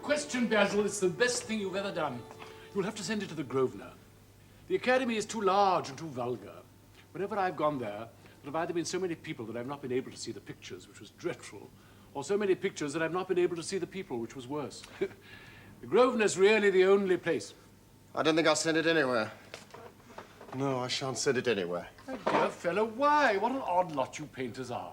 question, Basil. It's the best thing you've ever done. You'll have to send it to the Grosvenor. The Academy is too large and too vulgar. Whenever I've gone there, there have either been so many people that I've not been able to see the pictures, which was dreadful, or so many pictures that I've not been able to see the people, which was worse. The Grosvenor's really the only place. I don't think I'll send it anywhere. No, I shan't send it anywhere. My dear fellow, why? What an odd lot you painters are.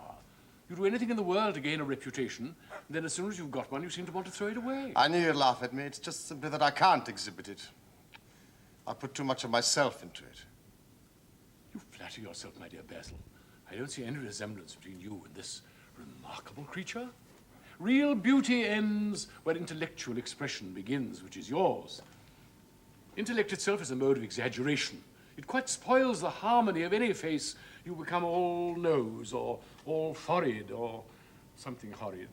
You do anything in the world to gain a reputation, and then as soon as you've got one, you seem to want to throw it away. I knew you'd laugh at me. It's just simply that I can't exhibit it. I put too much of myself into it. You flatter yourself, my dear Basil. I don't see any resemblance between you and this remarkable creature. Real beauty ends where intellectual expression begins, which is yours. Intellect itself is a mode of exaggeration. It quite spoils the harmony of any face. You become all nose or all forehead or something horrid.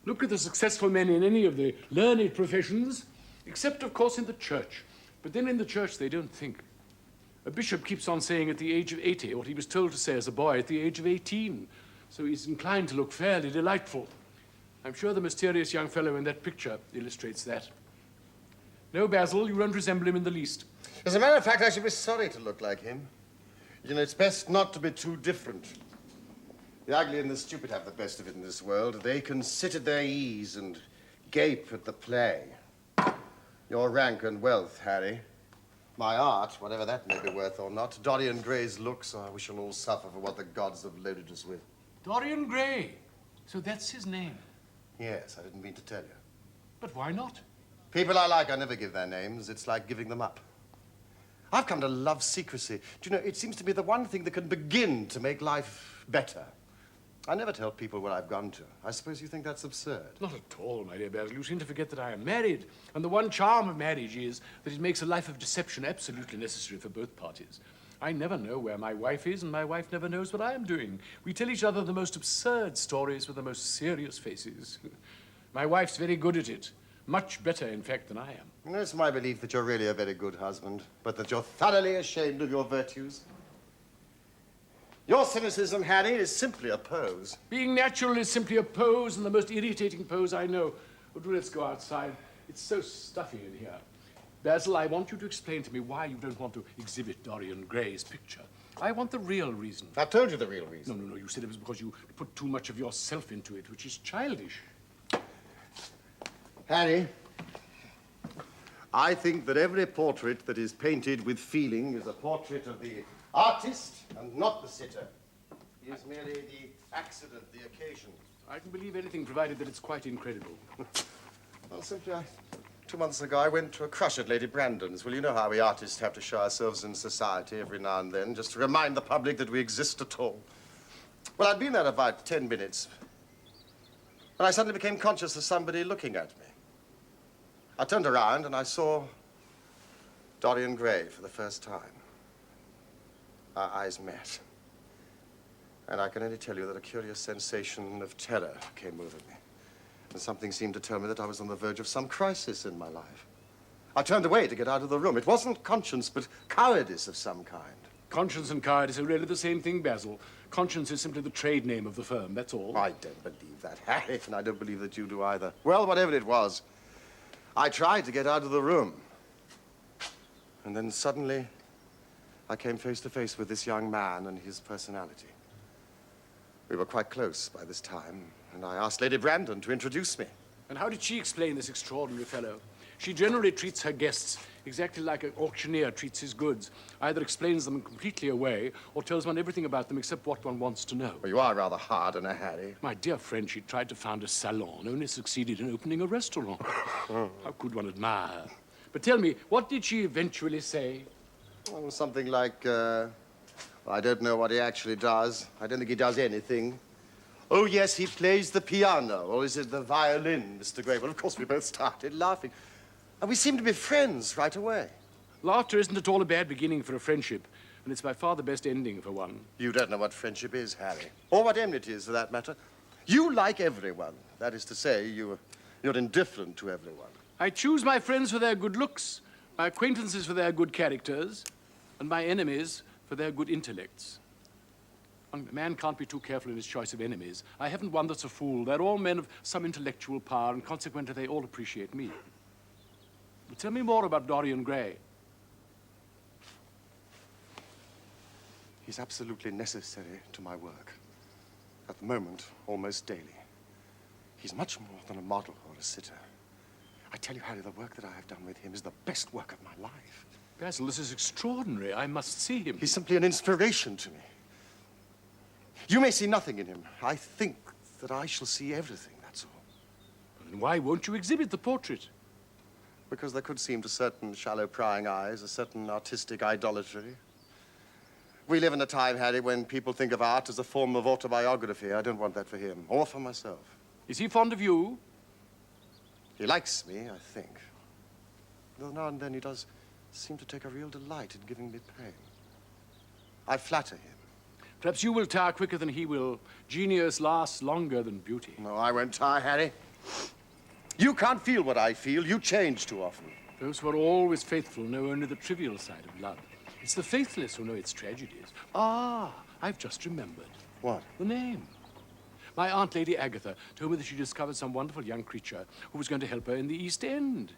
Look at the successful men in any of the learned professions, except, of course, in the church. But then in the church, they don't think. A bishop keeps on saying at the age of 80 what he was told to say as a boy at the age of 18. So he's inclined to look fairly delightful. I'm sure the mysterious young fellow in that picture illustrates that. No, Basil, you don't resemble him in the least. As a matter of fact, I should be sorry to look like him. You know, it's best not to be too different. The ugly and the stupid have the best of it in this world. They can sit at their ease and gape at the play. Your rank and wealth, Harry. My art, whatever that may be worth or not. Dorian Gray's looks, we shall all suffer for what the gods have loaded us with. Dorian Gray? So that's his name? Yes, I didn't mean to tell you. But why not? People I like, I never give their names. It's like giving them up. I've come to love secrecy. Do you know, it seems to be the one thing that can begin to make life better. I never tell people where I've gone to. I suppose you think that's absurd. Not at all, my dear Basil. You seem to forget that I am married. And the one charm of marriage is that it makes a life of deception absolutely necessary for both parties. I never know where my wife is, and my wife never knows what I am doing. We tell each other the most absurd stories with the most serious faces. My wife's very good at it. Much better, in fact, than I am. It's my belief that you're really a very good husband, but that you're thoroughly ashamed of your virtues. Your cynicism, Harry, is simply a pose. Being natural is simply a pose, and the most irritating pose I know. Oh, do let's go outside. It's so stuffy in here. Basil, I want you to explain to me why you don't want to exhibit Dorian Gray's picture. I want the real reason. I told you the real reason. No. You said it was because you put too much of yourself into it, which is childish. Harry, I think that every portrait that is painted with feeling is a portrait of the artist and not the sitter. He is merely the accident, the occasion. I can believe anything, provided that it's quite incredible. Well, simply, 2 months ago, I went to a crush at Lady Brandon's. Well, you know how we artists have to show ourselves in society every now and then, just to remind the public that we exist at all. Well, I'd been there about 10 minutes, and I suddenly became conscious of somebody looking at me. I turned around, and I saw Dorian Gray for the first time. Our eyes met. And I can only tell you that a curious sensation of terror came over me. And something seemed to tell me that I was on the verge of some crisis in my life. I turned away to get out of the room. It wasn't conscience, but cowardice of some kind. Conscience and cowardice are really the same thing, Basil. Conscience is simply the trade name of the firm, that's all. I don't believe that, Harry, and I don't believe that you do either. Well, whatever it was, I tried to get out of the room. And then suddenly, I came face to face with this young man and his personality. We were quite close by this time, and I asked Lady Brandon to introduce me. And how did she explain this extraordinary fellow? She generally treats her guests exactly like an auctioneer treats his goods. Either explains them completely away or tells one everything about them except what one wants to know. Well, you are rather hard on her, Harry. My dear friend, she tried to found a salon, only succeeded in opening a restaurant. How could one admire? But tell me, what did she eventually say? Well, something like, well, I don't know what he actually does. I don't think he does anything. Oh, yes, he plays the piano. Or is it the violin, Mr. Gray? Well, of course, we both started laughing. And we seemed to be friends right away. Laughter isn't at all a bad beginning for a friendship, and it's by far the best ending for one. You don't know what friendship is, Harry. Or what enmity is, for that matter. You like everyone. That is to say, you're indifferent to everyone. I choose my friends for their good looks, my acquaintances for their good characters, and my enemies for their good intellects. A man can't be too careful in his choice of enemies. I haven't one that's a fool. They're all men of some intellectual power, and consequently they all appreciate me. But tell me more about Dorian Gray. He's absolutely necessary to my work. At the moment, almost daily. He's much more than a model or a sitter. I tell you, Harry, the work that I have done with him is the best work of my life. Basil, this is extraordinary. I must see him. He's simply an inspiration to me. You may see nothing in him. I think that I shall see everything, that's all. Then why won't you exhibit the portrait? Because there could seem to certain shallow prying eyes a certain artistic idolatry. We live in a time, Harry, when people think of art as a form of autobiography. I don't want that for him, or for myself. Is he fond of you? He likes me, I think. Though now and then he does seem to take a real delight in giving me pain. I flatter him. Perhaps you will tire quicker than he will. Genius lasts longer than beauty. No, I won't tire, Harry. You can't feel what I feel. You change too often. Those who are always faithful know only the trivial side of love. It's the faithless who know its tragedies. Ah, I've just remembered. What? The name. My Aunt Lady Agatha told me that she discovered some wonderful young creature who was going to help her in the East End.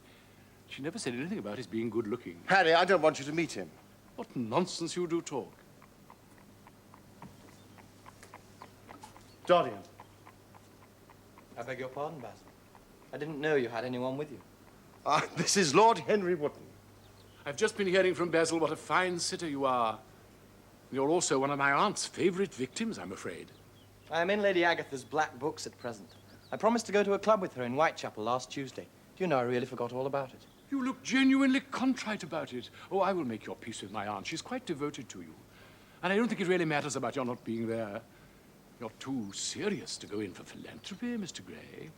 She never said anything about his being good-looking. Harry, I don't want you to meet him. What nonsense you do talk. Dorian. I beg your pardon, Basil. I didn't know you had anyone with you. This is Lord Henry Wotton. I've just been hearing from Basil what a fine sitter you are. You're also one of my aunt's favorite victims, I'm afraid. I am in Lady Agatha's black books at present. I promised to go to a club with her in Whitechapel last Tuesday. Do you know, I really forgot all about it. You look genuinely contrite about it. Oh, I will make your peace with my aunt. She's quite devoted to you. And I don't think it really matters about your not being there. You're too serious to go in for philanthropy, Mr. Gray.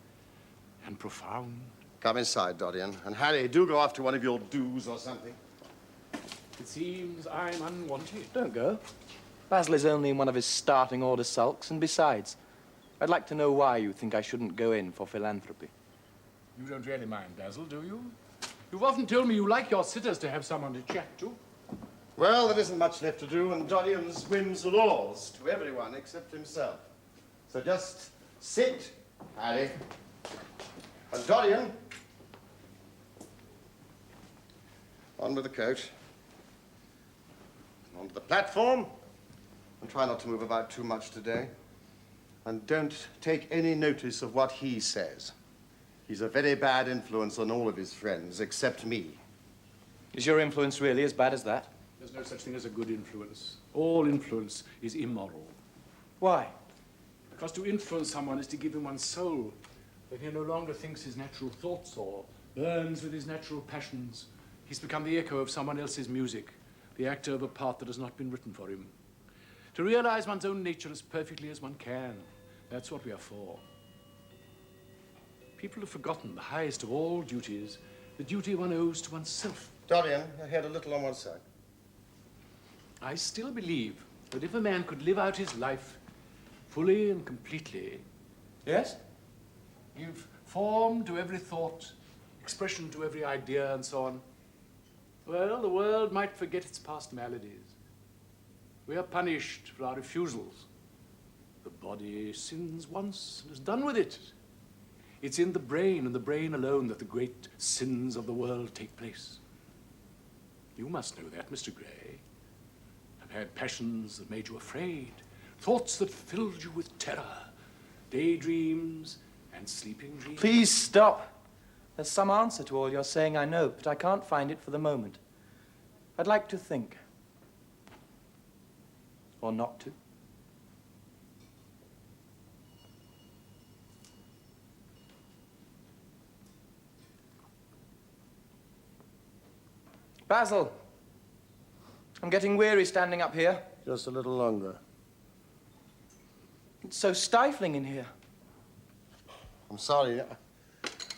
And profound. Come inside, Dorian. And Harry, do go off to one of your do's or something. It seems I'm unwanted. Don't go. Basil is only in one of his starting order sulks, and besides, I'd like to know why you think I shouldn't go in for philanthropy. You don't really mind, Basil, do you? You've often told me you like your sitters to have someone to chat to. Well, there isn't much left to do, and Dorian's whims are laws to everyone except himself. So just sit, Harry. And Dorian, on with the coach. Onto the platform. And try not to move about too much today. And don't take any notice of what he says. He's a very bad influence on all of his friends, except me. Is your influence really as bad as that? There's no such thing as a good influence. All influence is immoral. Why? Because to influence someone is to give him one's soul. When he no longer thinks his natural thoughts or burns with his natural passions, he's become the echo of someone else's music, the actor of a part that has not been written for him. To realize one's own nature as perfectly as one can, that's what we are for. People have forgotten the highest of all duties, the duty one owes to oneself. Dorian, your head a little on one side. I still believe that if a man could live out his life fully and completely, Yes? give form to every thought, expression to every idea, and so on, well, the world might forget its past maladies. We are punished for our refusals. The body sins once and is done with it. It's in the brain, and the brain alone, that the great sins of the world take place. You must know that, Mr. Gray. I've had passions that made you afraid, thoughts that filled you with terror, daydreams and sleeping dreams. Please stop. There's some answer to all you're saying, I know, but I can't find it for the moment. I'd like to think. Or not to. Basil, I'm getting weary standing up here. Just a little longer. It's so stifling in here. I'm sorry.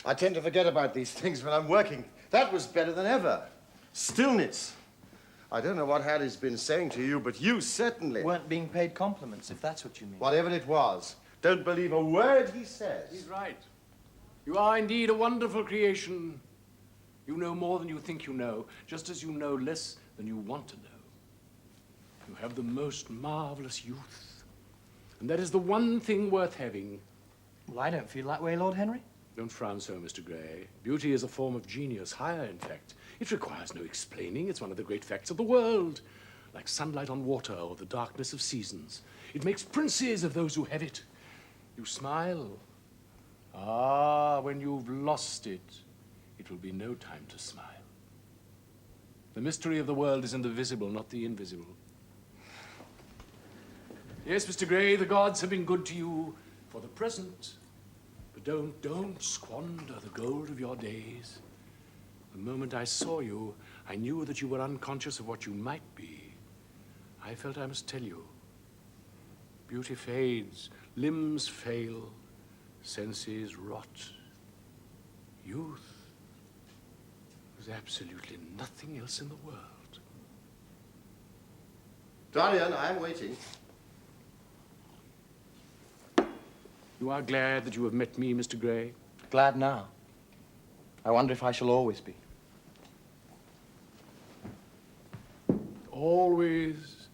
I tend to forget about these things when I'm working. That was better than ever. Stillness. I don't know what Harry's been saying to you, but you certainly... Weren't being paid compliments, if that's what you mean. Whatever it was, don't believe a word he says. He's right. You are indeed a wonderful creation. You know more than you think you know, just as you know less than you want to know. You have the most marvelous youth, And that is the one thing worth having. Well, I don't feel that way, Lord Henry. Don't frown so, Mr. Gray. Beauty is a form of genius, higher, in fact. It requires no explaining. It's one of the great facts of the world. Like sunlight on water or the darkness of seasons. It makes princes of those who have it. You smile. Ah, when you've lost it, it will be no time to smile. The mystery of the world is in the visible, not the invisible. Yes, Mr. Gray, the gods have been good to you for the present. But don't squander the gold of your days. The moment I saw you, I knew that you were unconscious of what you might be. I felt I must tell you. Beauty fades, limbs fail, senses rot. Youth is absolutely nothing else in the world. Dorian, I am waiting. You are glad that you have met me, Mr. Gray? Glad now. I wonder if I shall always be. Always.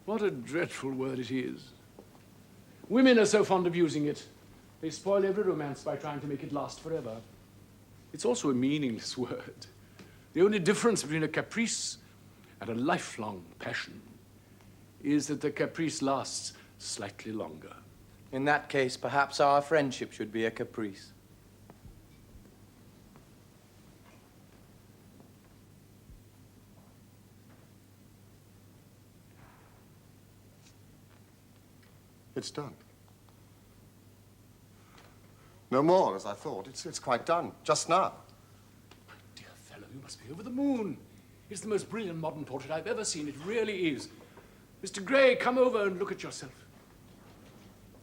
What a dreadful word it is. Women are so fond of using it. They spoil every romance by trying to make it last forever. It's also a meaningless word. The only difference between a caprice and a lifelong passion is that the caprice lasts slightly longer. In that case, perhaps our friendship should be a caprice. It's done. No more, as I thought. It's quite done, just now. Dear fellow, you must be over the moon. It's the most brilliant modern portrait I've ever seen. It really is. Mr. Gray, come over and look at yourself.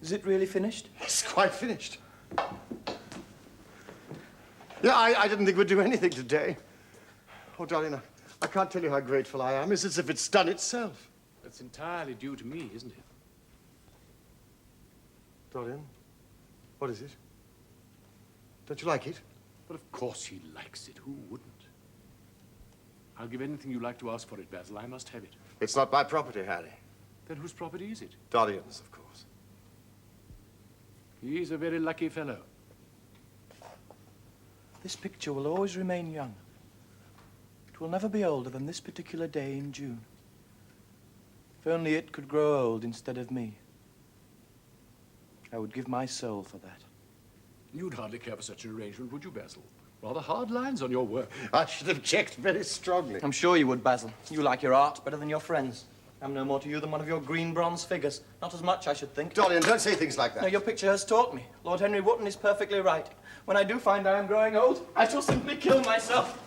Is it really finished? It's quite finished. Yeah, I didn't think we'd do anything today. Oh, darling, I can't tell you how grateful I am. It's as if it's done itself. That's entirely due to me, isn't it? Dorian, what is it? Don't you like it? But of course he likes it. Who wouldn't? I'll give anything you like to ask for it, Basil. I must have it. It's not my property, Harry. Then whose property is it? Dorian's, of course. He's a very lucky fellow. This picture will always remain young. It will never be older than this particular day in June. If only it could grow old instead of me. I would give my soul for that. You'd hardly care for such an arrangement, would you, Basil? Rather hard lines on your work. I should object very strongly. I'm sure you would, Basil. You like your art better than your friends. I'm no more to you than one of your green bronze figures. Not as much, I should think. Dorian, don't say things like that. No, your picture has taught me. Lord Henry Wotton is perfectly right. When I do find I am growing old, I shall simply kill myself.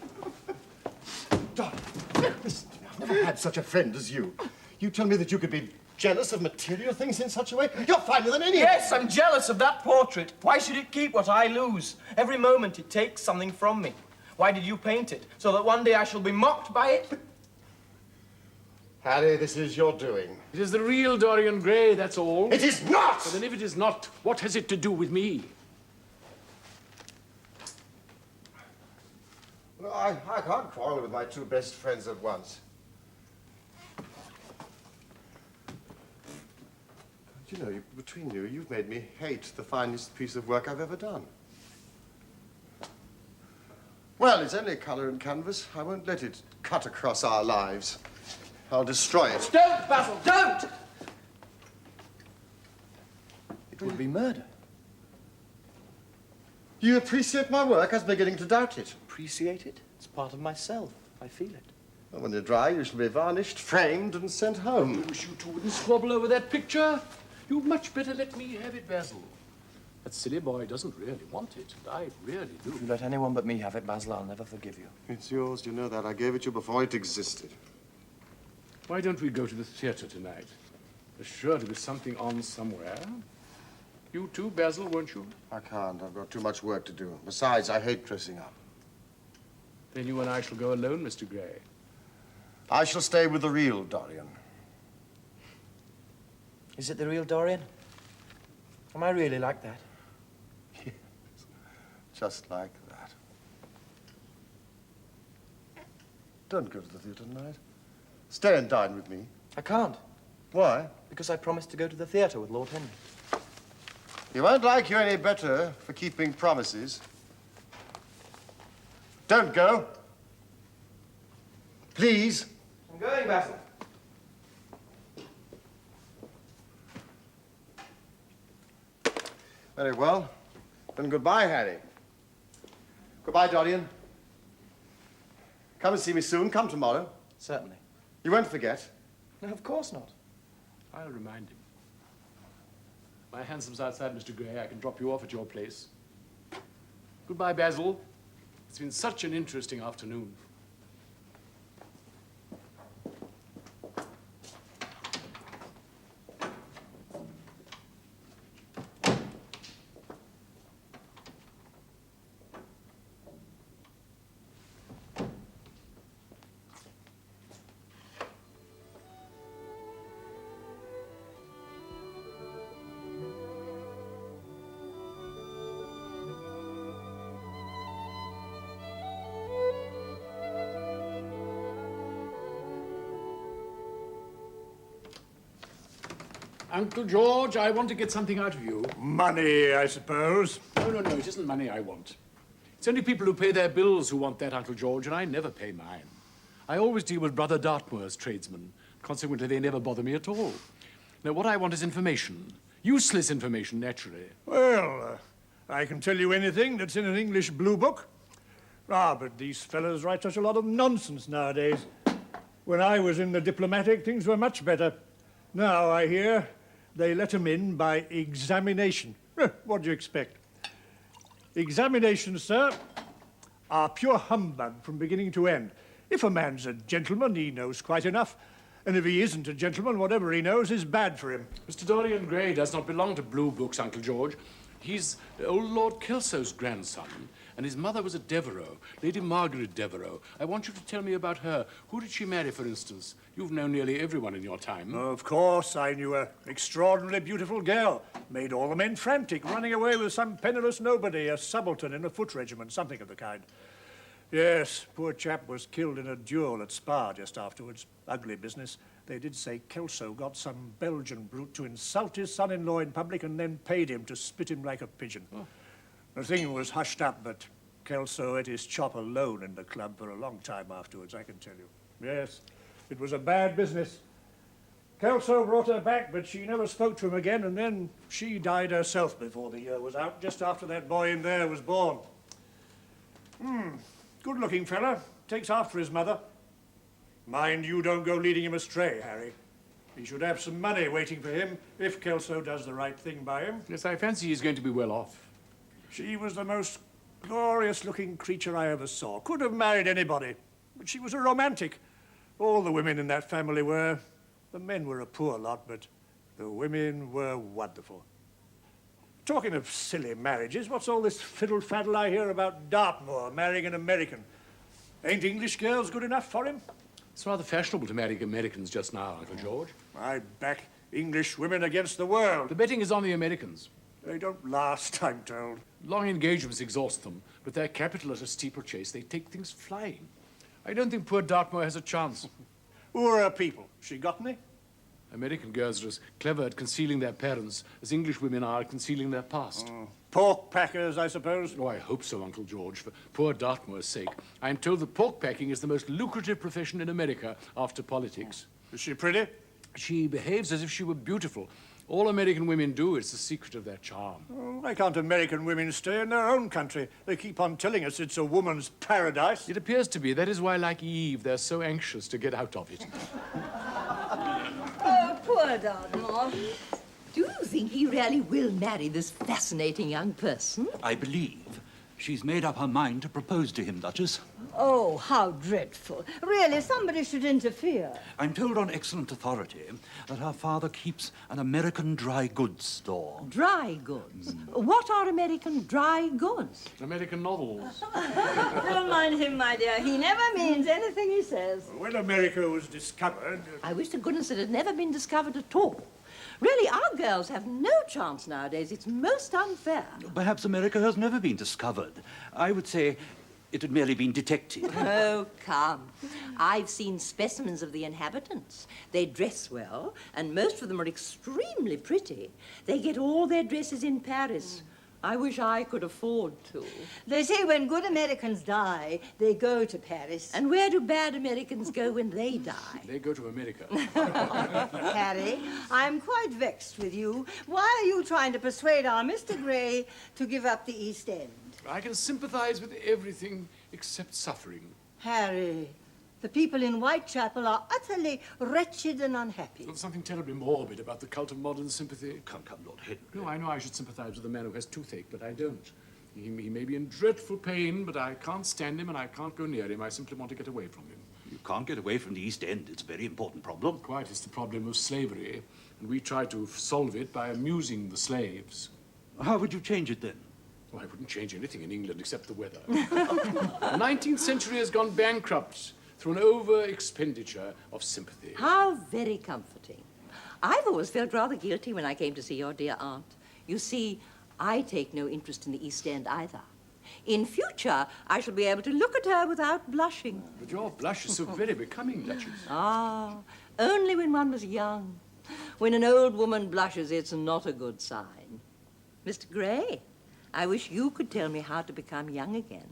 Dorian, listen, I've never had such a friend as you. You tell me that you could be jealous of material things in such a way? You're finer than any of Yes, them. I'm jealous of that portrait. Why should it keep what I lose? Every moment it takes something from me. Why did you paint it? So that one day I shall be mocked by it? Harry, this is your doing. It is the real Dorian Gray, that's all. It is not! But then if it is not, what has it to do with me? No, I can't quarrel with my two best friends at once. You know, between you, you've made me hate the finest piece of work I've ever done. Well, it's only colour and canvas. I won't let it cut across our lives. I'll destroy it. Don't, Basil, don't! It would be murder. You appreciate my work? I was beginning to doubt it. Appreciate it? It's part of myself. I feel it. Well, when they're dry, you shall be varnished, framed, and sent home. I wish you two wouldn't squabble over that picture. You'd much better let me have it, Basil. That silly boy doesn't really want it, and I really do. If you let anyone but me have it, Basil, I'll never forgive you. It's yours, you know that. I gave it you before it existed. Why don't we go to the theatre tonight? There's sure to be something on somewhere. You too, Basil, won't you? I can't. I've got too much work to do. Besides, I hate dressing up. Then you and I shall go alone, Mr. Gray. I shall stay with the real Dorian. Is it the real Dorian? Am I really like that? Yes, just like that. Don't go to the theatre tonight. Stay and dine with me. I can't. Why? Because I promised to go to the theatre with Lord Henry. He won't like you any better for keeping promises. Don't go. Please. I'm going, Basil. Very well. Then goodbye, Harry. Goodbye, Dorian. Come and see me soon. Come tomorrow. Certainly. You won't forget. No, of course not. I'll remind him. My handsome's outside, Mr. Gray. I can drop you off at your place. Goodbye, Basil. It's been such an interesting afternoon. Uncle George, I want to get something out of you. Money, I suppose. No, no, no, it isn't money I want. It's only people who pay their bills who want that, Uncle George, and I never pay mine. I always deal with Brother Dartmoor's tradesmen. Consequently, they never bother me at all. Now, what I want is information. Useless information, naturally. Well, I can tell you anything that's in an English blue book. Ah, but these fellows write such a lot of nonsense nowadays. When I was in the diplomatic, things were much better. Now, I hear they let 'em in by examination. What do you expect? Examinations, sir, are pure humbug from beginning to end. If a man's a gentleman, he knows quite enough. And if he isn't a gentleman, whatever he knows is bad for him. Mr. Dorian Gray does not belong to blue books, Uncle George. He's old Lord Kelso's grandson, and his mother was a Devereux, Lady Margaret Devereux. I want you to tell me about her. Who did she marry, for instance? You've known nearly everyone in your time. Of course, I knew her. Extraordinarily beautiful girl. Made all the men frantic, running away with some penniless nobody, a subaltern in a foot regiment, something of the kind. Yes, poor chap was killed in a duel at Spa just afterwards. Ugly business. They did say Kelso got some Belgian brute to insult his son-in-law in public and then paid him to spit him like a pigeon. Oh. The thing was hushed up, but Kelso ate his chop alone in the club for a long time afterwards, I can tell you. Yes, it was a bad business. Kelso brought her back, but she never spoke to him again, and then she died herself before the year was out, just after that boy in there was born. Good-looking fella. Takes after his mother. Mind you don't go leading him astray, Harry. He should have some money waiting for him if Kelso does the right thing by him. Yes, I fancy he's going to be well off. She was the most glorious-looking creature I ever saw. Could have married anybody. But she was a romantic. All the women in that family were. The men were a poor lot, but the women were wonderful. Talking of silly marriages, what's all this fiddle-faddle I hear about Dartmoor marrying an American? Ain't English girls good enough for him? It's rather fashionable to marry Americans just now, Uncle George. I back English women against the world. The betting is on the Americans. They don't last, I'm told. Long engagements exhaust them. With their capital at a steeplechase, they take things flying. I don't think poor Dartmoor has a chance. Who are her people? She got any? American girls are as clever at concealing their parents as English women are at concealing their past. Pork packers, I suppose? Oh, I hope so, Uncle George, for poor Dartmoor's sake. I am told that pork packing is the most lucrative profession in America after politics. Is she pretty? She behaves as if she were beautiful. All American women do. It's the secret of their charm. Oh, why can't American women stay in their own country? They keep on telling us it's a woman's paradise. It appears to be. That is why, like Eve, they're so anxious to get out of it. Oh, poor Dartmoor. Do you think he really will marry this fascinating young person? I believe she's made up her mind to propose to him, Duchess. Oh, how dreadful. Really, somebody should interfere. I'm told on excellent authority that her father keeps an American dry goods store. Dry goods? What are American dry goods? American novels. Don't mind him, my dear. He never means anything he says. When America was discovered... I wish to goodness it had never been discovered at all. Really, our girls have no chance nowadays. It's most unfair. Perhaps America has never been discovered. I would say it had merely been detected. Oh, come. I've seen specimens of the inhabitants. They dress well, and most of them are extremely pretty. They get all their dresses in Paris. I wish I could afford to. They say when good Americans die, they go to Paris. And where do bad Americans go when they die? They go to America. Harry, I'm quite vexed with you. Why are you trying to persuade our Mr. Gray to give up the East End? I can sympathize with everything except suffering. Harry, the people in Whitechapel are utterly wretched and unhappy. There's something terribly morbid about the cult of modern sympathy. Come, Lord Henry. No, I know I should sympathize with a man who has toothache, but I don't. He may be in dreadful pain, but I can't stand him and I can't go near him. I simply want to get away from him. You can't get away from the East End. It's a very important problem. Quite, it's the problem of slavery, and we try to solve it by amusing the slaves. How would you change it then? Well, I wouldn't change anything in England except the weather. The 19th century has gone bankrupt through an over-expenditure of sympathy. How very comforting. I've always felt rather guilty when I came to see your dear aunt. You see, I take no interest in the East End either. In future, I shall be able to look at her without blushing. But your blush is so very becoming, Duchess. Ah, only when one was young. When an old woman blushes, it's not a good sign. Mr. Gray, I wish you could tell me how to become young again.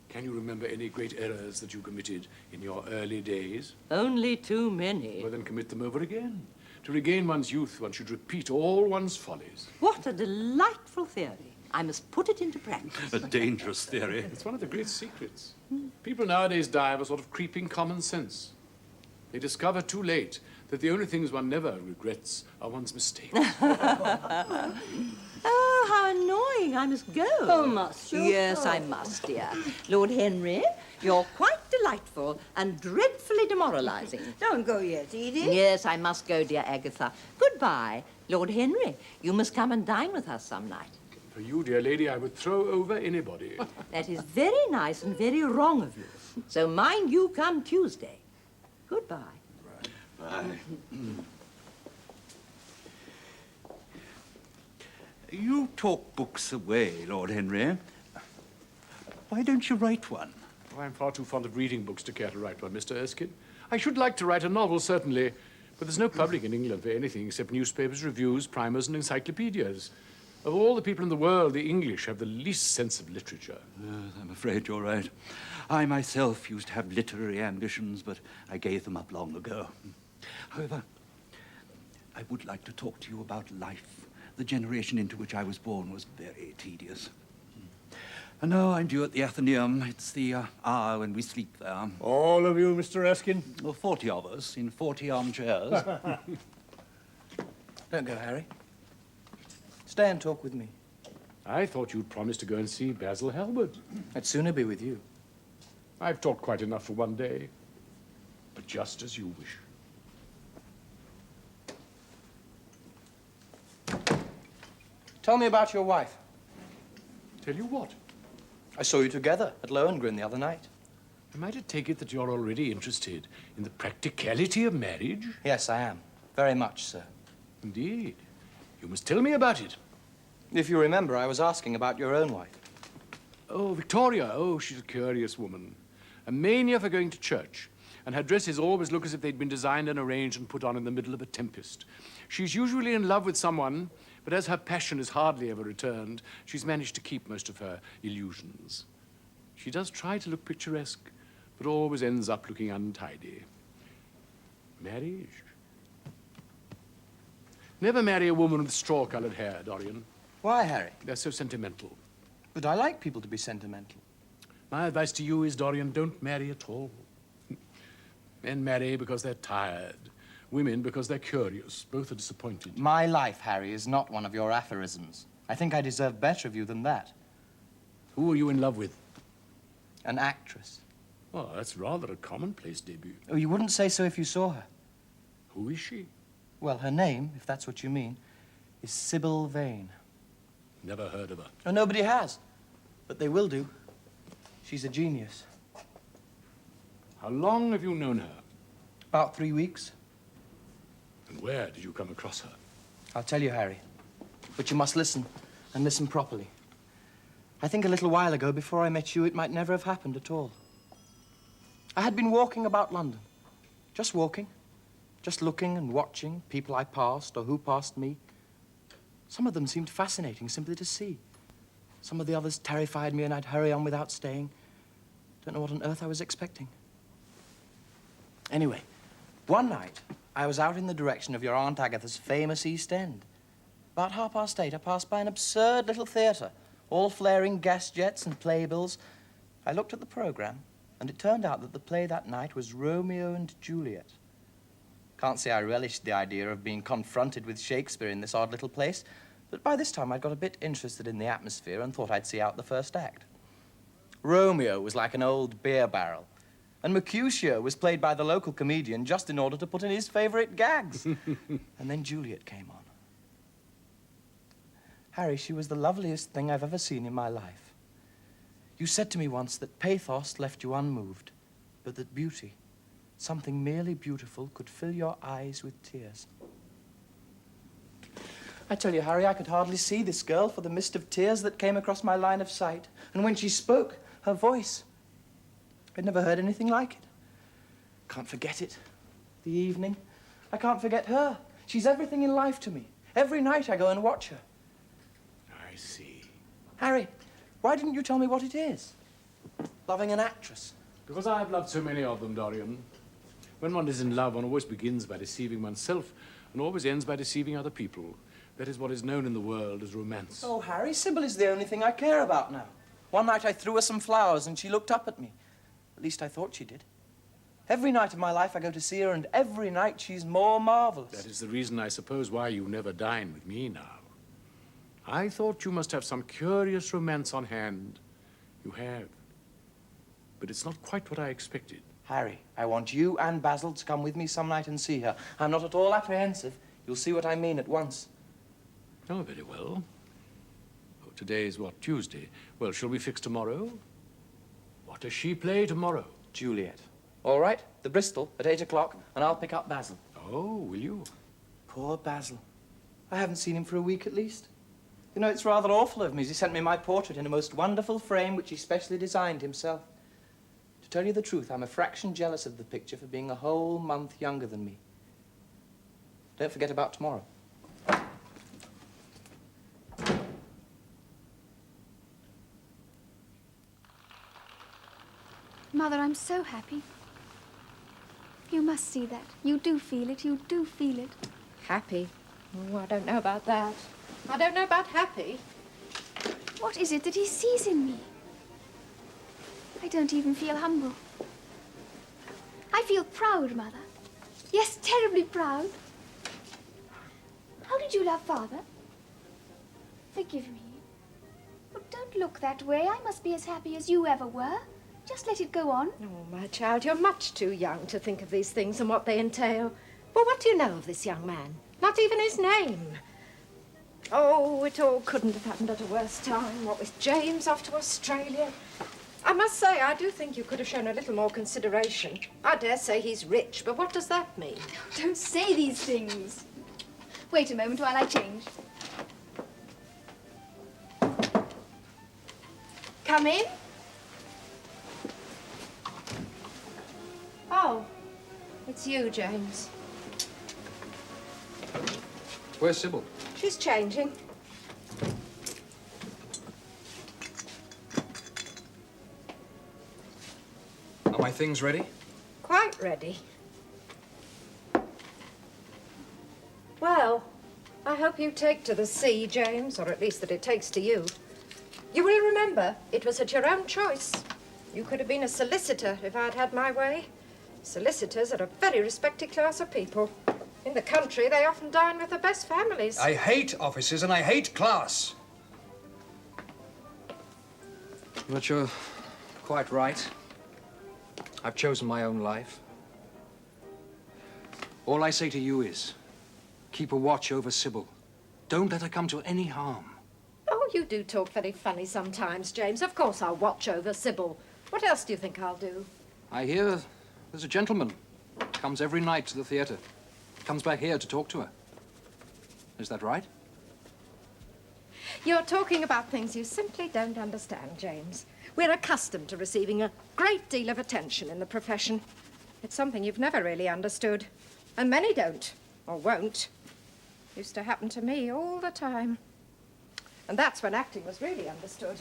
Can you remember any great errors that you committed in your early days? Only too many. Well, then commit them over again. To regain one's youth, one should repeat all one's follies. What a delightful theory. I must put it into practice. A dangerous theory. It's one of the great secrets. People nowadays die of a sort of creeping common sense. They discover too late that the only things one never regrets are one's mistakes. Oh, how annoying. I must go. Oh, must you? Yes, Oh. I must, dear. Lord Henry, you're quite delightful and dreadfully demoralizing. Don't go yet, Edith. Yes, I must go, dear Agatha. Goodbye. Lord Henry, you must come and dine with us some night. For you, dear lady, I would throw over anybody. That is very nice and very wrong of you. So mind you come Tuesday. Goodbye. Bye. You talk books away, Lord Henry. Why don't you write one? Oh, I'm far too fond of reading books to care to write one, Mr. Erskine. I should like to write a novel, certainly, but there's no public in England for anything except newspapers, reviews, primers, and encyclopedias. Of all the people in the world, the English have the least sense of literature. I'm afraid you're right. I myself used to have literary ambitions, but I gave them up long ago. However, I would like to talk to you about life. The generation into which I was born was very tedious. And now I'm due at the Athenaeum. It's the hour when we sleep there. All of you, Mr. Erskine? Well, 40 of us in 40 armchairs. Don't go, Harry. Stay and talk with me. I thought you'd promised to go and see Basil Halbert. I'd sooner be with you. I've talked quite enough for one day, but just as you wish. Tell me about your wife. Tell you what, I saw you together at Lohengrin the other night. am I to take it that you're already interested in the practicality of marriage? Yes, I am. Very much, sir. Indeed. You must tell me about it. If you remember, I was asking about your own wife. Oh, Victoria. Oh, she's a curious woman. A mania for going to church. And her dresses always look as if they'd been designed and arranged and put on in the middle of a tempest. She's usually in love with someone, but as her passion is hardly ever returned, she's managed to keep most of her illusions. She does try to look picturesque, but always ends up looking untidy. Marriage? Never marry a woman with straw-colored hair, Dorian. Why, Harry? They're so sentimental. But I like people to be sentimental. My advice to you is, Dorian, don't marry at all. Men marry because they're tired. Women because they're curious. Both are disappointed. My life, Harry, is not one of your aphorisms. I think I deserve better of you than that. Who are you in love with? An actress. Well, that's rather a commonplace debut. Oh, you wouldn't say so if you saw her. Who is she? Well, her name, if that's what you mean, is Sybil Vane. Never heard of her. Oh, nobody has. But they will do. She's a genius. How long have you known her? About 3 weeks. And where did you come across her? I'll tell you, Harry. But you must listen, and listen properly. I think a little while ago, before I met you, it might never have happened at all. I had been walking about London. Just walking. Just looking and watching people I passed or who passed me. Some of them seemed fascinating simply to see. Some of the others terrified me and I'd hurry on without staying. Don't know what on earth I was expecting. Anyway, one night, I was out in the direction of your Aunt Agatha's famous East End. About 8:30, I passed by an absurd little theatre, all flaring gas jets and playbills. I looked at the programme, and it turned out that the play that night was Romeo and Juliet. Can't say I relished the idea of being confronted with Shakespeare in this odd little place, but by this time I'd got a bit interested in the atmosphere and thought I'd see out the first act. Romeo was like an old beer barrel, and Mercutio was played by the local comedian just in order to put in his favourite gags. And then Juliet came on. Harry, she was the loveliest thing I've ever seen in my life. You said to me once that pathos left you unmoved, but that beauty, something merely beautiful, could fill your eyes with tears. I tell you, Harry, I could hardly see this girl for the mist of tears that came across my line of sight. And when she spoke, her voice, I'd never heard anything like it. Can't forget it. The evening. I can't forget her. She's everything in life to me. Every night I go and watch her. I see. Harry, why didn't you tell me what it is? Loving an actress. Because I've loved so many of them, Dorian. When one is in love, one always begins by deceiving oneself and always ends by deceiving other people. That is what is known in the world as romance. Oh, Harry, Sybil is the only thing I care about now. One night I threw her some flowers and she looked up at me. At least I thought she did. Every night of my life I go to see her, and every night she's more marvelous. That is the reason, I suppose, why you never dine with me now. I thought you must have some curious romance on hand. You have. But it's not quite what I expected. Harry, I want you and Basil to come with me some night and see her. I'm not at all apprehensive. You'll see what I mean at once. Oh, very well. Oh, today is what, Tuesday? Well, shall we fix tomorrow? What does she play tomorrow? Juliet. All right, the Bristol at 8 o'clock, and I'll pick up Basil. Oh, will you? Poor Basil. I haven't seen him for a week at least. You know, it's rather awful of me. He sent me my portrait in a most wonderful frame which he specially designed himself. To tell you the truth, I'm a fraction jealous of the picture for being a whole month younger than me. Don't forget about tomorrow. Mother, I'm so happy. You must see that. You do feel it. You do feel it. Happy? Oh, I don't know about that. I don't know about happy. What is it that he sees in me? I don't even feel humble. I feel proud, Mother. Yes, terribly proud. How did you love Father? Forgive me. Oh, don't look that way. I must be as happy as you ever were. Just let it go on. Oh, my child, you're much too young to think of these things and what they entail. Well, what do you know of this young man? Not even his name. Oh, it all couldn't have happened at a worse time. What with James off to Australia. I must say, I do think you could have shown a little more consideration. I dare say he's rich, but what does that mean? Don't say these things. Wait a moment while I change. Come in. Oh, it's you, James. Where's Sybil? She's changing. Are my things ready? Quite ready. Well, I hope you take to the sea, James, or at least that it takes to you. You will remember, it was at your own choice. You could have been a solicitor if I'd had my way. Solicitors are a very respected class of people. In the country, they often dine with the best families. I hate offices and I hate class. But you're quite right. I've chosen my own life. All I say to you is, keep a watch over Sybil. Don't let her come to any harm. Oh, you do talk very funny sometimes, James. Of course I'll watch over Sybil. What else do you think I'll do? I hear there's a gentleman. Comes every night to the theatre. Comes back here to talk to her. Is that right? You're talking about things you simply don't understand, James. We're accustomed to receiving a great deal of attention in the profession. It's something you've never really understood. And many don't, or won't. Used to happen to me all the time. And that's when acting was really understood.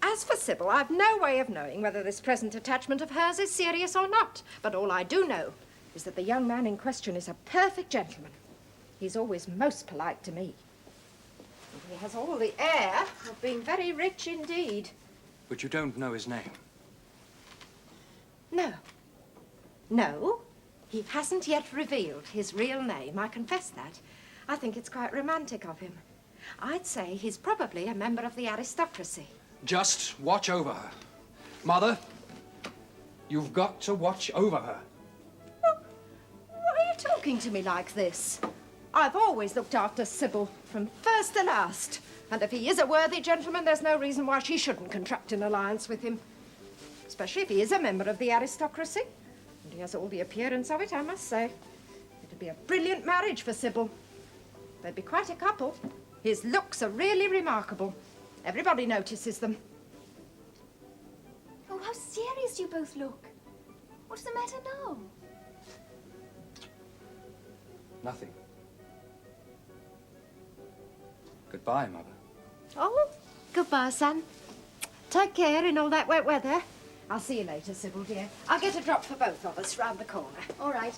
As for Sybil, I've no way of knowing whether this present attachment of hers is serious or not. But all I do know is that the young man in question is a perfect gentleman. He's always most polite to me. And he has all the air of being very rich indeed. But you don't know his name. No. No, he hasn't yet revealed his real name, I confess that. I think it's quite romantic of him. I'd say he's probably a member of the aristocracy. Just watch over her. Mother, you've got to watch over her. Well, why are you talking to me like this? I've always looked after Sybil from first to last. And if he is a worthy gentleman, there's no reason why she shouldn't contract an alliance with him. Especially if he is a member of the aristocracy. And he has all the appearance of it, I must say. It'd be a brilliant marriage for Sybil. They'd be quite a couple. His looks are really remarkable. Everybody notices them. Oh, how serious you both look. What's the matter now? Nothing. Goodbye, Mother. Oh, goodbye, son. Take care in all that wet weather. I'll see you later, Sybil, dear. I'll get a drop for both of us round the corner. All right.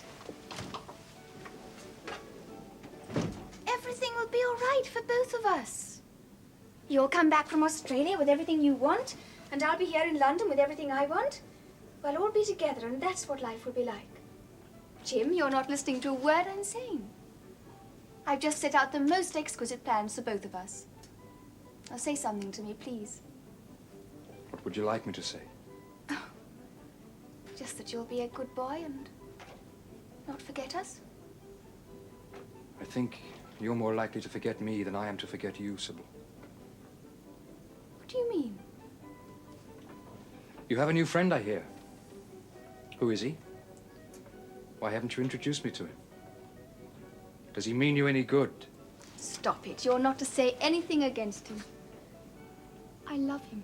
Everything will be all right for both of us. You'll come back from Australia with everything you want, and I'll be here in London with everything I want. We'll all be together, and that's what life will be like. Jim, you're not listening to a word I'm saying. I've just set out the most exquisite plans for both of us. Now say something to me, please. What would you like me to say? Just that you'll be a good boy and not forget us. I think you're more likely to forget me than I am to forget you, Sybil. What do you mean? You have a new friend, I hear. Who is he? Why haven't you introduced me to him? Does he mean you any good? Stop it. You're not to say anything against him. I love him.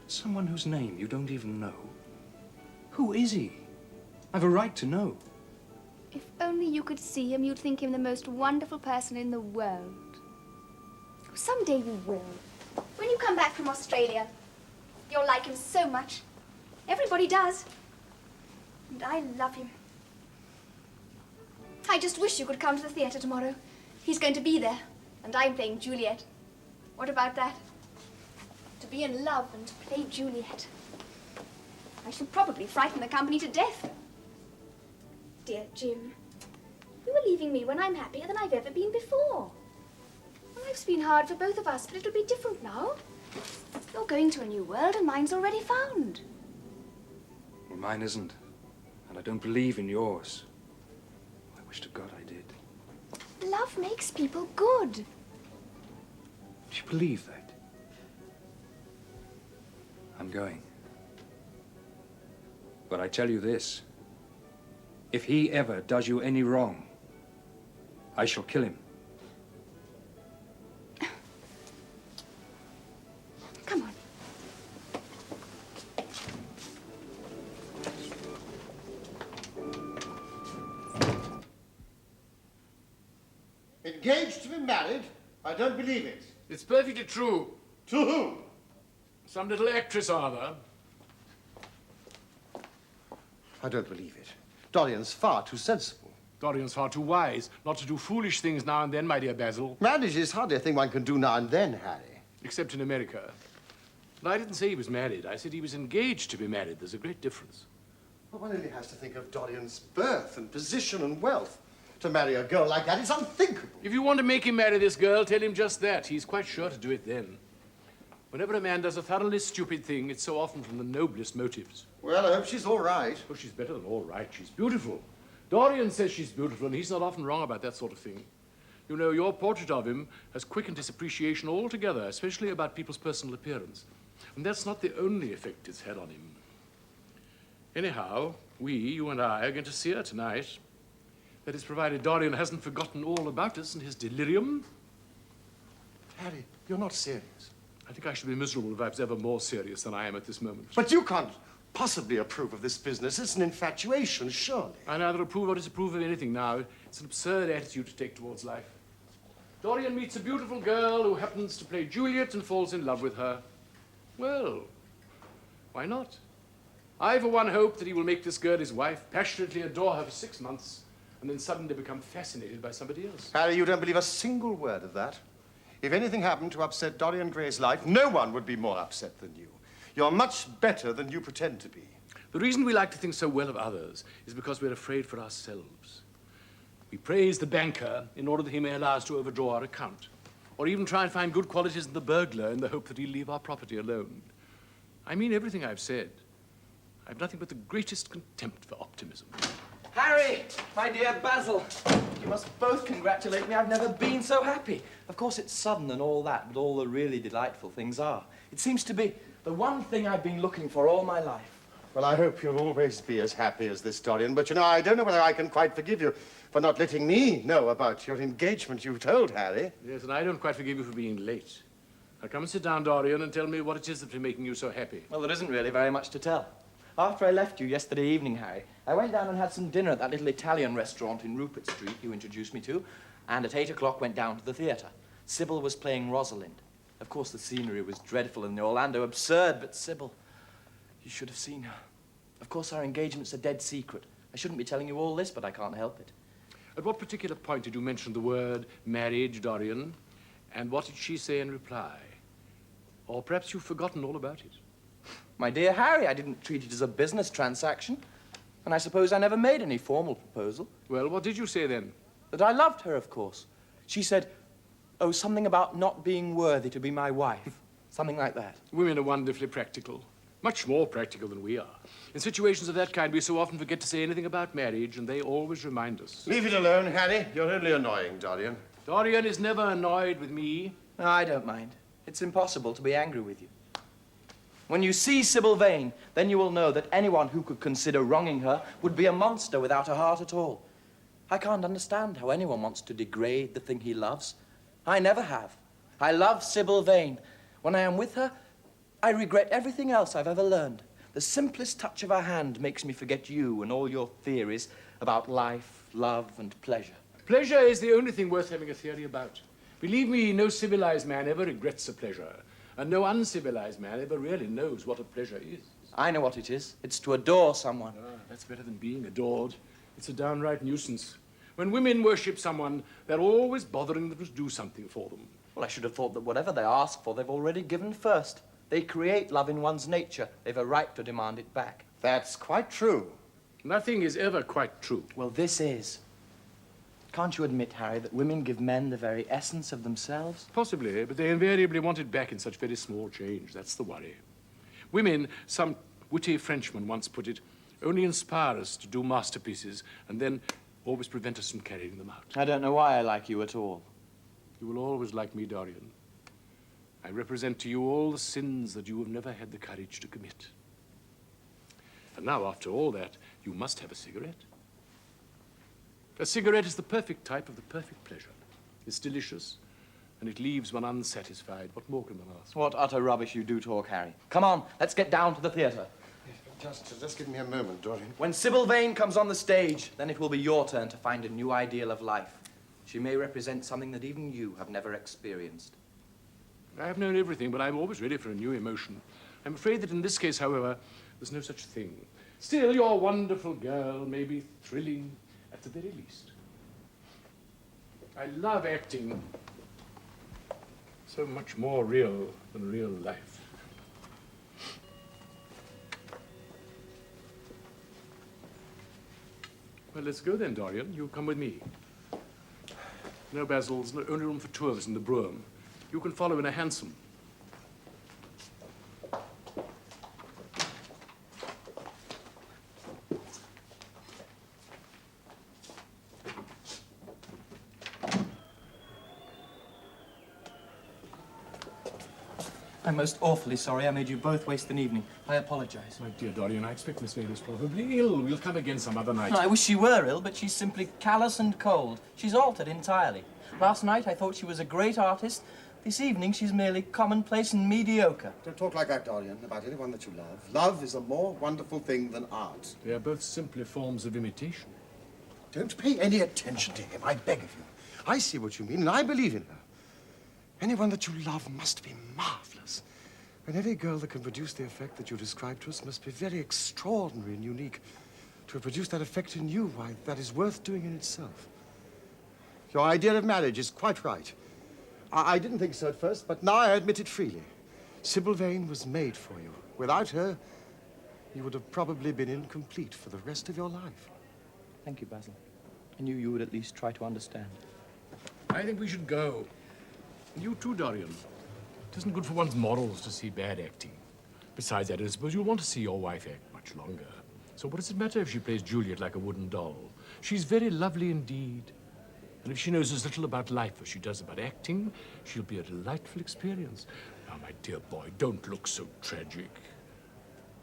Someone whose name you don't even know? Who is he? I've a right to know. If only you could see him, you'd think him the most wonderful person in the world. Someday you will. When you come back from Australia, you'll like him so much. Everybody does. And I love him. I just wish you could come to the theatre tomorrow. He's going to be there, and I'm playing Juliet. What about that? To be in love and play Juliet. I shall probably frighten the company to death. Dear Jim, you are leaving me when I'm happier than I've ever been before. Life's been hard for both of us, but it'll be different now. You're going to a new world, and mine's already found. Well, mine isn't. And I don't believe in yours. I wish to God I did. Love makes people good. Do you believe that? I'm going. But I tell you this. If he ever does you any wrong, I shall kill him. Come on. Engaged to be married? I don't believe it. It's perfectly true. To whom? Some little actress or other. I don't believe it. Dorian's far too sensible. Dorian's far too wise not to do foolish things now and then, my dear Basil. Marriage is hardly a thing one can do now and then, Harry. Except in America. And I didn't say he was married. I said he was engaged to be married. There's a great difference. Well, one only has to think of Dorian's birth and position and wealth. To marry a girl like that is unthinkable. If you want to make him marry this girl, tell him just that. He's quite sure to do it then. Whenever a man does a thoroughly stupid thing, it's so often from the noblest motives. Well, I hope she's all right. Oh, she's better than all right. She's beautiful. Dorian says she's beautiful, and he's not often wrong about that sort of thing. You know, your portrait of him has quickened his appreciation altogether, especially about people's personal appearance. And that's not the only effect it's had on him. Anyhow, you and I, are going to see her tonight. That is, provided Dorian hasn't forgotten all about us and his delirium. Harry, you're not serious. I think I should be miserable if I was ever more serious than I am at this moment. But you can't possibly approve of this business. It's an infatuation, surely. I neither approve or disapprove of anything now. It's an absurd attitude to take towards life. Dorian meets a beautiful girl who happens to play Juliet and falls in love with her. Well, why not? I, for one, hope that he will make this girl his wife, passionately adore her for 6 months, and then suddenly become fascinated by somebody else. Harry, you don't believe a single word of that. If anything happened to upset Dorian Gray's life, no one would be more upset than you. You're much better than you pretend to be. The reason we like to think so well of others is because we're afraid for ourselves. We praise the banker in order that he may allow us to overdraw our account, or even try and find good qualities in the burglar in the hope that he'll leave our property alone. I mean everything I've said. I've nothing but the greatest contempt for optimism. Harry, my dear Basil, you must both congratulate me. I've never been so happy. Of course, it's sudden and all that, but all the really delightful things are. It seems to be the one thing I've been looking for all my life. Well, I hope you'll always be as happy as this, Dorian, but, you know, I don't know whether I can quite forgive you for not letting me know about your engagement. You told Harry. Yes, and I don't quite forgive you for being late. Now, come and sit down, Dorian, and tell me what it is that's been making you so happy. Well, there isn't really very much to tell. After I left you yesterday evening, Harry, I went down and had some dinner at that little Italian restaurant in Rupert Street you introduced me to, and at 8 o'clock went down to the theatre. Sybil was playing Rosalind. Of course, the scenery was dreadful and the Orlando absurd, but Sybil, you should have seen her. Of course, our engagement's a dead secret. I shouldn't be telling you all this, but I can't help it. At what particular point did you mention the word marriage, Dorian? And what did she say in reply? Or perhaps you've forgotten all about it. My dear Harry, I didn't treat it as a business transaction. And I suppose I never made any formal proposal. Well, what did you say then? That I loved her, of course. She said, oh, something about not being worthy to be my wife. Something like that. Women are wonderfully practical. Much more practical than we are. In situations of that kind, we so often forget to say anything about marriage, and they always remind us. Leave it alone, Harry. You're only annoying, Dorian. Dorian is never annoyed with me. No, I don't mind. It's impossible to be angry with you. When you see Sybil Vane, then you will know that anyone who could consider wronging her would be a monster without a heart at all. I can't understand how anyone wants to degrade the thing he loves. I never have. I love Sybil Vane. When I am with her, I regret everything else I've ever learned. The simplest touch of her hand makes me forget you and all your theories about life, love, and pleasure. Pleasure is the only thing worth having a theory about. Believe me, no civilized man ever regrets a pleasure, and no uncivilized man ever really knows what a pleasure is. I know what it is. It's to adore someone. Ah, that's better than being adored. It's a downright nuisance. When women worship someone, they're always bothering them to do something for them. Well, I should have thought that whatever they ask for, they've already given first. They create love in one's nature. They've a right to demand it back. That's quite true. Nothing is ever quite true. Well, this is. Can't you admit, Harry, that women give men the very essence of themselves? Possibly, but they invariably want it back in such very small change. That's the worry. Women, some witty Frenchman once put it, only inspire us to do masterpieces and then always prevent us from carrying them out. I don't know why I like you at all. You will always like me, Dorian. I represent to you all the sins that you have never had the courage to commit. And now, after all that, you must have a cigarette. A cigarette is the perfect type of the perfect pleasure. It's delicious, and it leaves one unsatisfied. What more can one ask? What utter rubbish you do talk, Harry. Come on, let's get down to the theatre. Just give me a moment, Dorian. When Sybil Vane comes on the stage, then it will be your turn to find a new ideal of life. She may represent something that even you have never experienced. I have known everything, but I'm always ready for a new emotion. I'm afraid that in this case, however, there's no such thing. Still, your wonderful girl may be thrilling at the very least. I love acting. So much more real than real life. Well, let's go then, Dorian. You come with me. No, Basil, there's only room for 2 of us in the brougham. You can follow in a hansom. I'm most awfully sorry I made you both waste an evening. I apologize. My dear Dorian, I expect Miss Vane is probably ill. We'll come again some other night. No, I wish she were ill, but she's simply callous and cold. She's altered entirely. Last night I thought she was a great artist. This evening she's merely commonplace and mediocre. Don't talk like that, Dorian, about anyone that you love. Love is a more wonderful thing than art. They are both simply forms of imitation. Don't pay any attention to him, I beg of you. I see what you mean, and I believe in her. Anyone that you love must be marvelous. And every girl that can produce the effect that you describe to us must be very extraordinary and unique. To have produced that effect in you, why, that is worth doing in itself. Your idea of marriage is quite right. I didn't think so at first, but now I admit it freely. Sybil Vane was made for you. Without her, you would have probably been incomplete for the rest of your life. Thank you, Basil. I knew you would at least try to understand. I think we should go. And you too, Dorian. It isn't good for one's morals to see bad acting. Besides, I don't suppose you'll want to see your wife act much longer. So what does it matter if she plays Juliet like a wooden doll? She's very lovely indeed. And if she knows as little about life as she does about acting, she'll be a delightful experience. Now, my dear boy, don't look so tragic.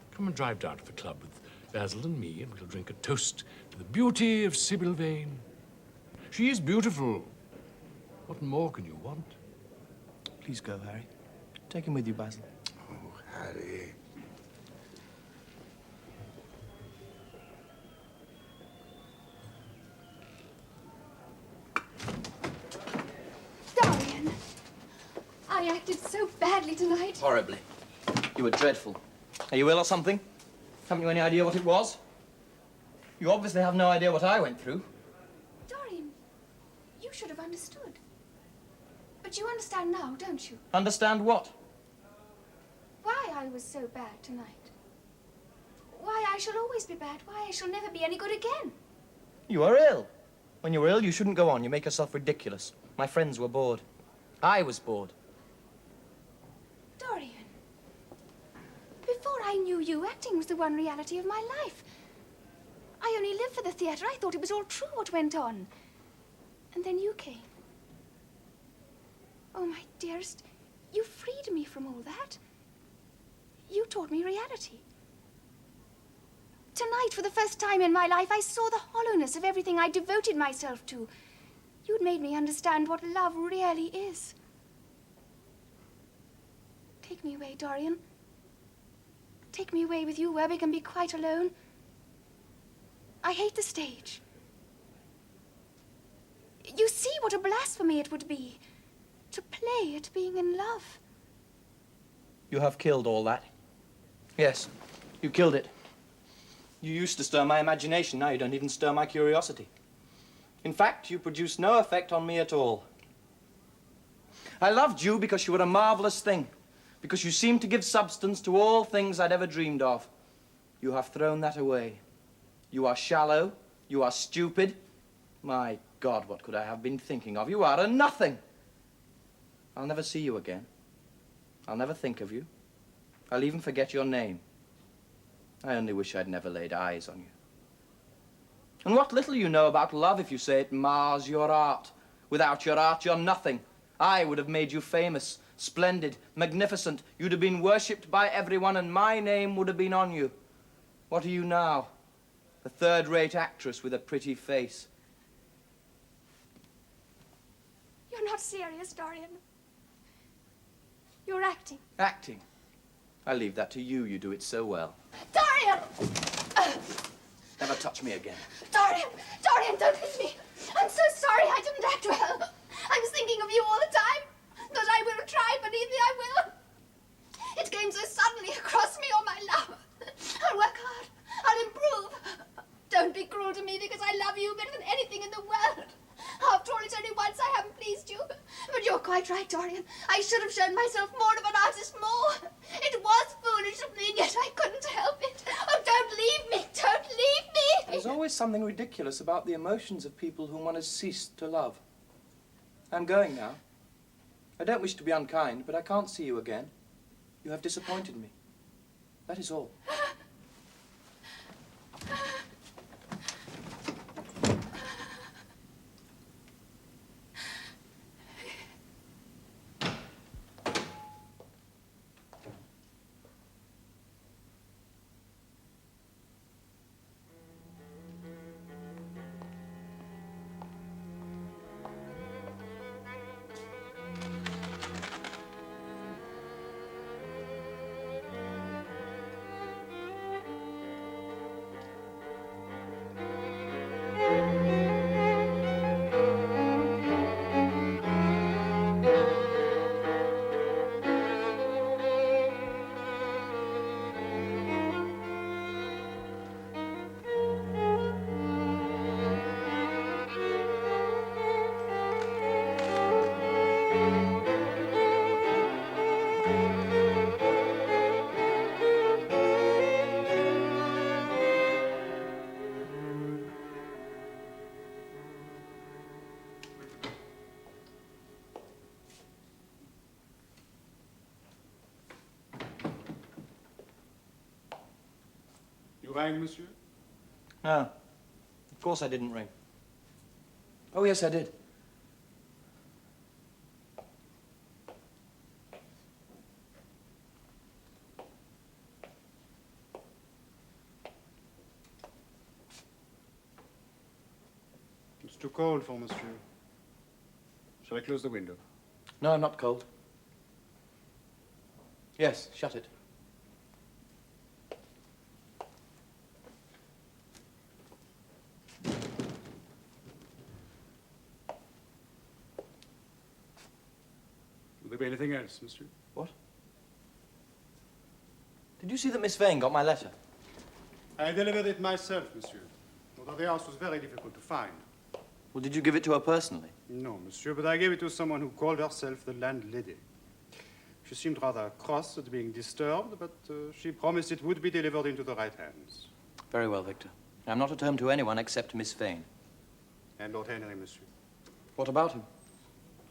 Come and drive down to the club with Basil and me, and we'll drink a toast to the beauty of Sybil Vane. She is beautiful. What more can you want? Please go, Harry. Take him with you, Basil. Oh, Harry. Dorian, I acted so badly tonight. Horribly. You were dreadful. Are you ill or something? Haven't you any idea what it was? You obviously have no idea what I went through. Dorian, you should have understood. But you understand now, don't you? Understand what? Why I was so bad tonight. Why I shall always be bad. Why I shall never be any good again. You are ill. When you're ill, you shouldn't go on. You make yourself ridiculous. My friends were bored. I was bored. Dorian, before I knew you, acting was the one reality of my life. I only lived for the theatre. I thought it was all true what went on. And then you came. Oh, my dearest, you freed me from all that. You taught me reality. Tonight, for the first time in my life, I saw the hollowness of everything I devoted myself to. You'd made me understand what love really is. Take me away, Dorian. Take me away with you where we can be quite alone. I hate the stage. You see what a blasphemy it would be to play at being in love. You have killed all that. Yes, you killed it. You used to stir my imagination. Now you don't even stir my curiosity. In fact, you produce no effect on me at all. I loved you because you were a marvelous thing, because you seemed to give substance to all things I'd ever dreamed of. You have thrown that away. You are shallow. You are stupid. My God, what could I have been thinking of? You are a nothing. I'll never see you again. I'll never think of you. I'll even forget your name. I only wish I'd never laid eyes on you. And what little you know about love if you say it mars your art. Without your art, you're nothing. I would have made you famous, splendid, magnificent. You'd have been worshipped by everyone, and my name would have been on you. What are you now? A third-rate actress with a pretty face. You're not serious, Dorian. You're acting. Acting? I leave that to you. You do it so well. Dorian! Never touch me again. Dorian! Dorian, don't hit me! I'm so sorry I didn't act well. I was thinking of you all the time. That I will try, believe me, I will. It came so suddenly across me, all my love. I'll work hard. I'll improve. Don't be cruel to me because I love you better than anything in the world. After all, it's only once I haven't pleased you. But you're quite right, Dorian. I should have shown myself more of an artist more. It was foolish of me, and yet I couldn't help it. Oh, don't leave me. Don't leave me. There's always something ridiculous about the emotions of people whom one has ceased to love. I'm going now. I don't wish to be unkind, but I can't see you again. You have disappointed me. That is all. You rang, monsieur? No. Of course I didn't ring. Oh, yes, I did. It's too cold for monsieur. Shall I close the window? No, I'm not cold. Yes, shut it. Will there be anything else, monsieur? What? Did you see that Miss Vane got my letter? I delivered it myself, monsieur. Although the house was very difficult to find. Well, did you give it to her personally? No, monsieur, but I gave it to someone who called herself the landlady. She seemed rather cross at being disturbed, but she promised it would be delivered into the right hands. Very well, Victor. I'm not at home to anyone except Miss Vane. And Lord Henry, monsieur. What about him?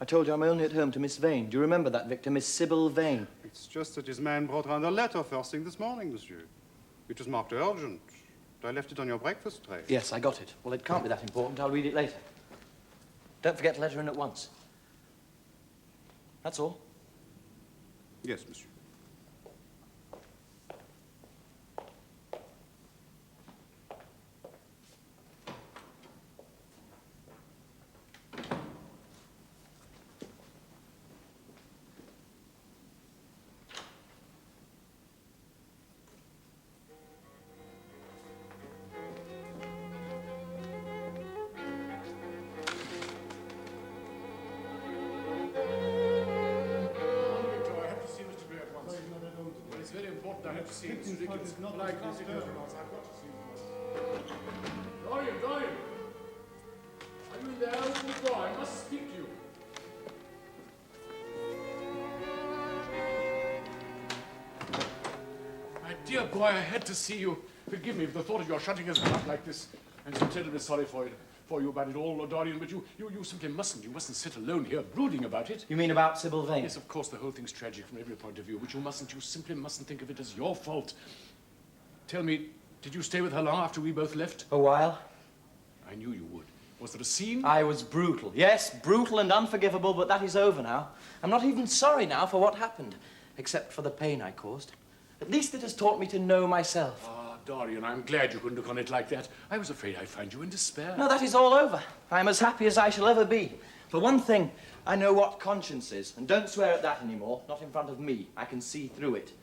I told you I'm only at home to Miss Vane. Do you remember that, Victor? Miss Sybil Vane. It's just that his man brought round a letter first thing this morning, monsieur. It was marked urgent. I left it on your breakfast tray. Yes, I got it. Well, it can't be that important. I'll read it later. Don't forget to let her in at once. That's all. Yes, monsieur. It's very important. I have to see him. It's ridiculous. But I can't ignore him. I've got to see him. Dorian, Dorian! Are you there? Open the door. I must speak to you. My dear boy, I had to see you. Forgive me for the thought of your shutting us up like this. I'm so terribly sorry for you about it all, Lord Dorian, but you simply mustn't. You mustn't sit alone here brooding about it. You mean about Sybil Vane? Yes, of course, the whole thing's tragic from every point of view, but you simply mustn't think of it as your fault. Tell me, did you stay with her long after we both left? A while. I knew you would. Was there a scene? I was brutal. Yes, brutal and unforgivable, but that is over now. I'm not even sorry now for what happened, except for the pain I caused. At least it has taught me to know myself. Ah, Dorian, I'm glad you couldn't look on it like that. I was afraid I'd find you in despair. No, that is all over. I'm as happy as I shall ever be. For one thing, I know what conscience is, and don't swear at that anymore, not in front of me. I can see through it.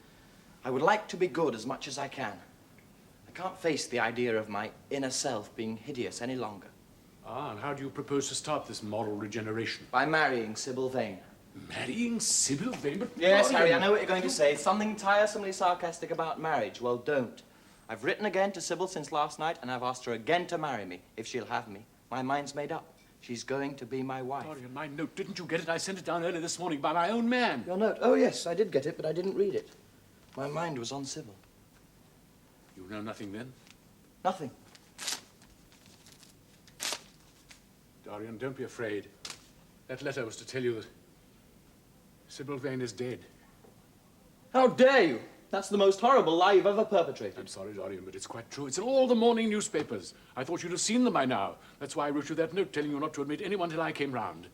I would like to be good as much as I can. I can't face the idea of my inner self being hideous any longer. Ah, and how do you propose to start this moral regeneration? By marrying Sybil Vane. Marrying Sybil Vane? But Yes, Dorian, Harry, I know what you're going to say. Something tiresomely sarcastic about marriage. Well, don't. I've written again to Sybil since last night, and I've asked her again to marry me, if she'll have me. My mind's made up. She's going to be my wife. Dorian, my note, didn't you get it? I sent it down early this morning by my own man. Your note? Oh, yes, I did get it, but I didn't read it. My mind was on Sybil. You know nothing then? Nothing. Dorian, don't be afraid. That letter was to tell you that Sybil Vane is dead. How dare you? That's the most horrible lie you've ever perpetrated. I'm sorry, Dorian, but it's quite true. It's in all the morning newspapers. I thought you'd have seen them by now. That's why I wrote you that note telling you not to admit anyone till I came round.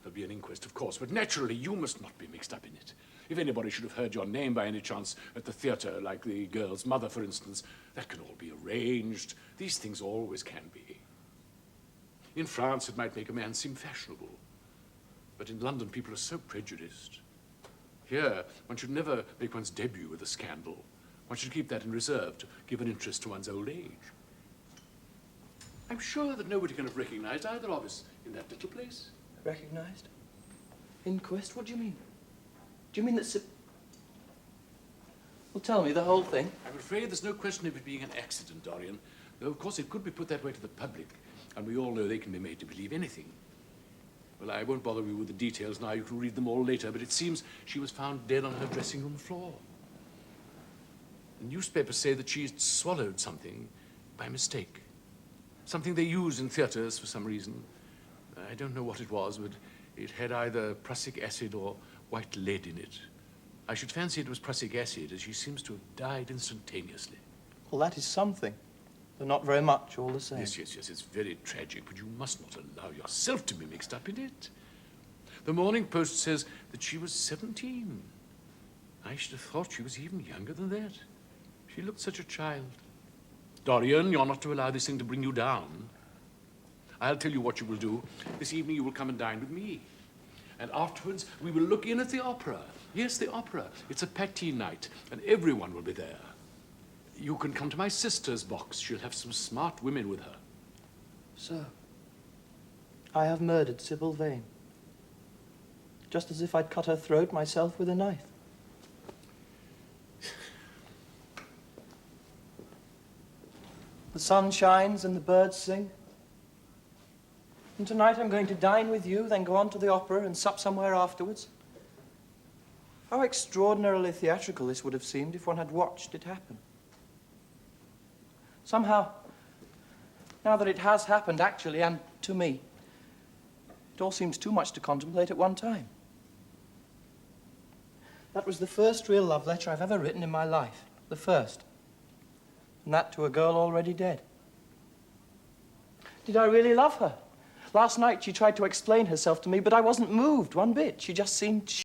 There'll be an inquest, of course, but naturally you must not be mixed up in it. If anybody should have heard your name by any chance at the theatre, like the girl's mother, for instance, that can all be arranged. These things always can be. In France, it might make a man seem fashionable. But in London, people are so prejudiced. Here, one should never make one's debut with a scandal. One should keep that in reserve to give an interest to one's old age. I'm sure that nobody can have recognized either of us in that little place. Recognized? Inquest? What do you mean? Do you mean that Well, tell me the whole thing. I'm afraid there's no question of it being an accident, Dorian. Though, of course, it could be put that way to the public, and we all know they can be made to believe anything. Well, I won't bother you with the details now. You can read them all later, but it seems she was found dead on her dressing room floor. The newspapers say that she swallowed something by mistake. Something they use in theaters for some reason. I don't know what it was, but it had either prussic acid or white lead in it. I should fancy it was prussic acid, as she seems to have died instantaneously. Well, that is something, though not very much all the same. Yes, yes, yes, it's very tragic, but you must not allow yourself to be mixed up in it. The Morning Post says that she was 17. I should have thought she was even younger than that. She looked such a child. Dorian, you're not to allow this thing to bring you down. I'll tell you what you will do. This evening you will come and dine with me. And afterwards we will look in at the opera. Yes, the opera. It's a Patti night, and everyone will be there. You can come to my sister's box. She'll have some smart women with her. Sir, I have murdered Sybil Vane. Just as if I'd cut her throat myself with a knife. The sun shines and the birds sing. And tonight I'm going to dine with you, then go on to the opera and sup somewhere afterwards. How extraordinarily theatrical this would have seemed if one had watched it happen. Somehow, now that it has happened actually, and to me, it all seems too much to contemplate at one time. That was the first real love letter I've ever written in my life. The first. And that to a girl already dead. Did I really love her? Last night she tried to explain herself to me, but I wasn't moved one bit. She just seemed